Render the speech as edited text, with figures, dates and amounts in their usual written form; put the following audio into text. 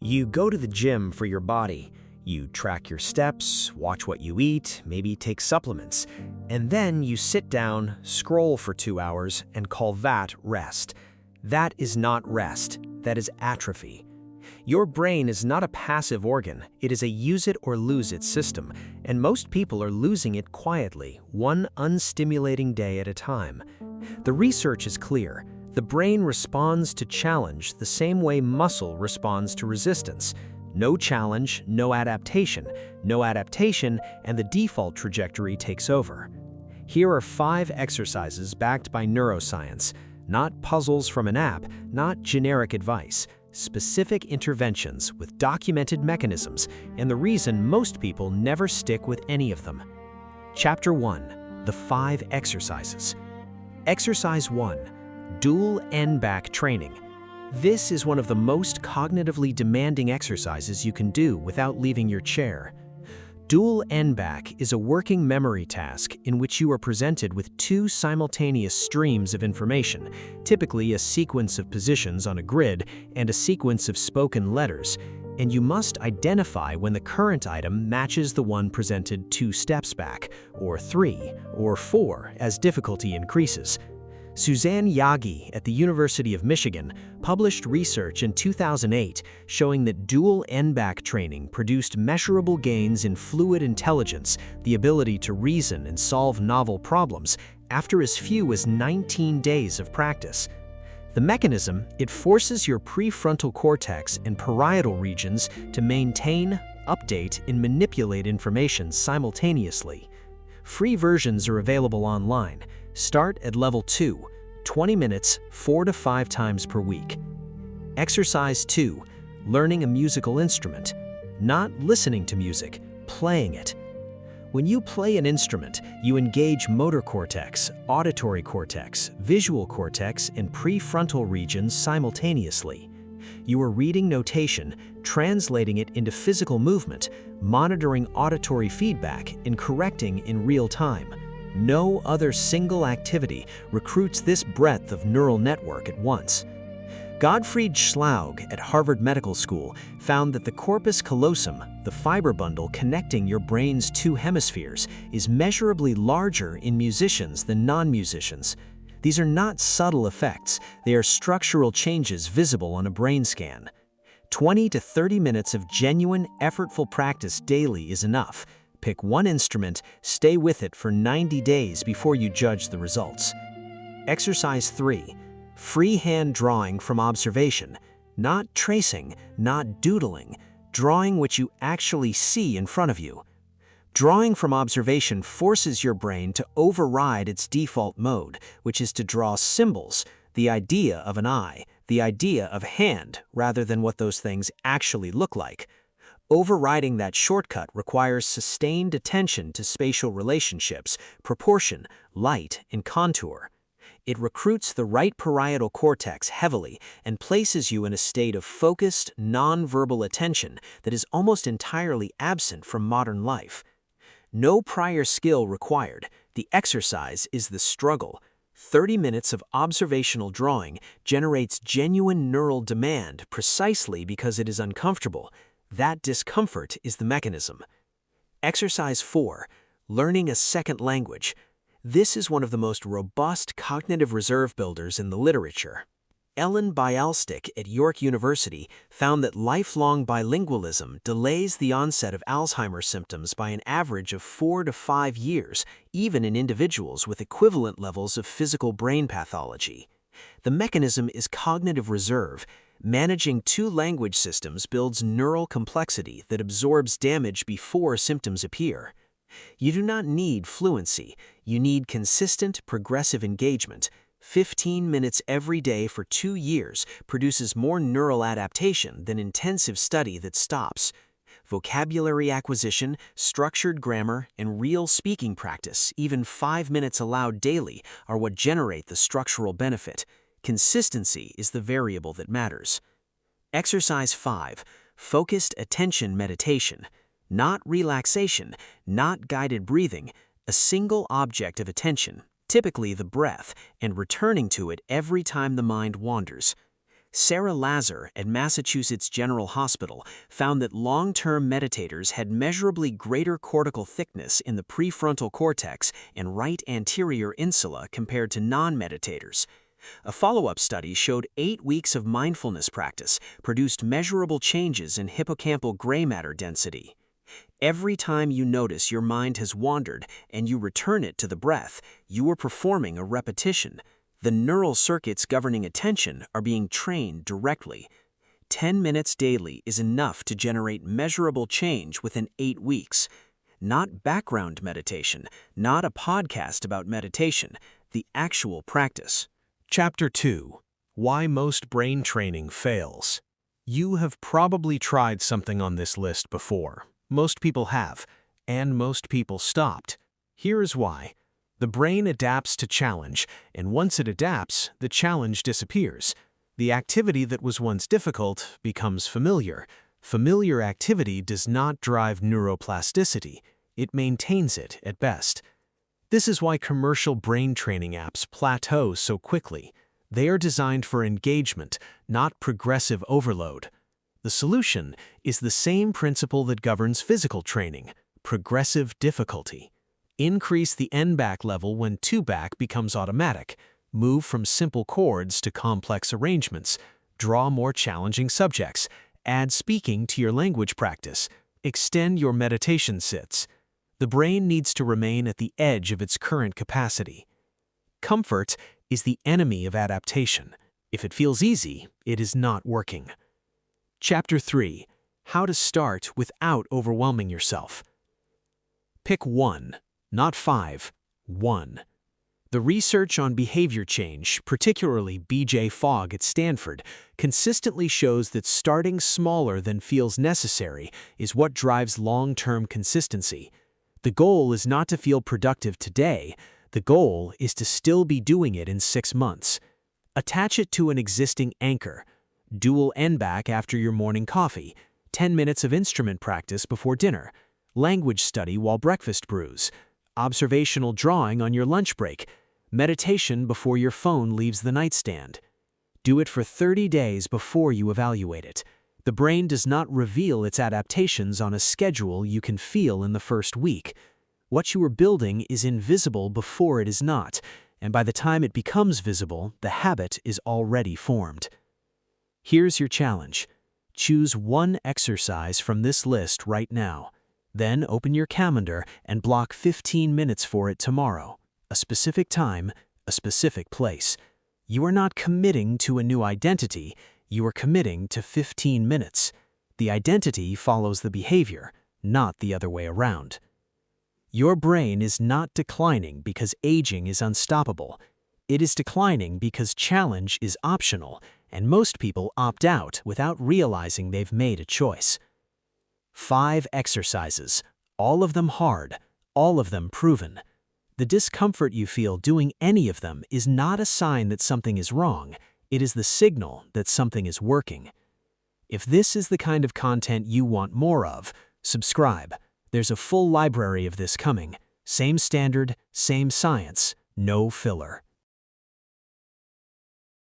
You go to the gym for your body. You track your steps, watch what you eat, maybe take supplements. And then you sit down, scroll for 2 hours, and call that rest. That is not rest. That is atrophy. Your brain is not a passive organ. It is a use-it-or-lose-it system, and most people are losing it quietly, one unstimulating day at a time. The research is clear. The brain responds to challenge the same way muscle responds to resistance. No challenge, no adaptation. No adaptation, and the default trajectory takes over. Here are 5 exercises backed by neuroscience. Not puzzles from an app, not generic advice. Specific interventions with documented mechanisms, and the reason most people never stick with any of them. Chapter 1. The 5 exercises. Exercise 1. Dual N-back training. This is one of the most cognitively demanding exercises you can do without leaving your chair. Dual N-back is a working memory task in which you are presented with 2 simultaneous streams of information, typically a sequence of positions on a grid and a sequence of spoken letters, and you must identify when the current item matches the one presented 2 steps back, or 3, or 4 as difficulty increases. Suzanne Yagi at the University of Michigan published research in 2008 showing that dual N-back training produced measurable gains in fluid intelligence, the ability to reason and solve novel problems, after as few as 19 days of practice. The mechanism, it forces your prefrontal cortex and parietal regions to maintain, update, and manipulate information simultaneously. Free versions are available online. Start at level 2, 20 minutes, 4 to 5 times per week. Exercise 2, learning a musical instrument. Not listening to music, playing it. When you play an instrument, you engage motor cortex, auditory cortex, visual cortex, and prefrontal regions simultaneously. You are reading notation, translating it into physical movement, monitoring auditory feedback, and correcting in real time. No other single activity recruits this breadth of neural network at once. Gottfried Schlaug at Harvard Medical School found that the corpus callosum, the fiber bundle connecting your brain's 2 hemispheres, is measurably larger in musicians than non-musicians. These are not subtle effects, they are structural changes visible on a brain scan. 20 to 30 minutes of genuine, effortful practice daily is enough. Pick one instrument, stay with it for 90 days before you judge the results. Exercise 3. Freehand drawing from observation. Not tracing, not doodling. Drawing what you actually see in front of you. Drawing from observation forces your brain to override its default mode, which is to draw symbols, the idea of an eye, the idea of a hand, rather than what those things actually look like. Overriding that shortcut requires sustained attention to spatial relationships, proportion, light, and contour. It recruits the right parietal cortex heavily and places you in a state of focused, non-verbal attention that is almost entirely absent from modern life. No prior skill required. The exercise is the struggle. 30 minutes of observational drawing generates genuine neural demand precisely because it is uncomfortable. That discomfort is the mechanism. Exercise 4. Learning a second language. This is one of the most robust cognitive reserve builders in the literature. Ellen Bialystok at York University found that lifelong bilingualism delays the onset of Alzheimer's symptoms by an average of 4 to 5 years, even in individuals with equivalent levels of physical brain pathology. The mechanism is cognitive reserve. Managing 2 language systems builds neural complexity that absorbs damage before symptoms appear. You do not need fluency. You need consistent, progressive engagement. 15 minutes every day for 2 years produces more neural adaptation than intensive study that stops. Vocabulary acquisition, structured grammar, and real speaking practice, even 5 minutes allowed daily, are what generate the structural benefit. Consistency is the variable that matters. Exercise 5. Focused attention meditation. Not relaxation, not guided breathing, a single object of attention, typically the breath, and returning to it every time the mind wanders. Sarah Lazar at Massachusetts General Hospital found that long-term meditators had measurably greater cortical thickness in the prefrontal cortex and right anterior insula compared to non-meditators. A follow-up study showed 8 weeks of mindfulness practice produced measurable changes in hippocampal gray matter density. Every time you notice your mind has wandered and you return it to the breath, you are performing a repetition. The neural circuits governing attention are being trained directly. 10 minutes daily is enough to generate measurable change within 8 weeks. Not background meditation, not a podcast about meditation, the actual practice. Chapter 2. Why Most Brain Training Fails. You have probably tried something on this list before. Most people have, and most people stopped. Here is why. The brain adapts to challenge, and once it adapts, the challenge disappears. The activity that was once difficult becomes familiar. Familiar activity does not drive neuroplasticity. It maintains it at best. This is why commercial brain training apps plateau so quickly. They are designed for engagement, not progressive overload. The solution is the same principle that governs physical training: progressive difficulty. Increase the N-back level when 2-back becomes automatic. Move from simple chords to complex arrangements. Draw more challenging subjects. Add speaking to your language practice. Extend your meditation sits. The brain needs to remain at the edge of its current capacity. Comfort is the enemy of adaptation. If it feels easy, it is not working. Chapter 3. How to Start Without Overwhelming Yourself. Pick 1. Not 5, 1. The research on behavior change, particularly B.J. Fogg at Stanford, consistently shows that starting smaller than feels necessary is what drives long-term consistency. The goal is not to feel productive today. The goal is to still be doing it in 6 months. Attach it to an existing anchor. Dual N-back after your morning coffee. 10 minutes of instrument practice before dinner. Language study while breakfast brews. Observational drawing on your lunch break. Meditation before your phone leaves the nightstand. Do it for 30 days before you evaluate it. The brain does not reveal its adaptations on a schedule you can feel in the first week. What you are building is invisible before it is not, and by the time it becomes visible, the habit is already formed. Here's your challenge. Choose one exercise from this list right now. Then open your calendar and block 15 minutes for it tomorrow. A specific time, a specific place. You are not committing to a new identity, you are committing to 15 minutes. The identity follows the behavior, not the other way around. Your brain is not declining because aging is unstoppable. It is declining because challenge is optional, and most people opt out without realizing they've made a choice. 5 exercises, all of them hard, all of them proven. The discomfort you feel doing any of them is not a sign that something is wrong. It is the signal that something is working. If this is the kind of content you want more of, subscribe. There's a full library of this coming. Same standard, same science, no filler.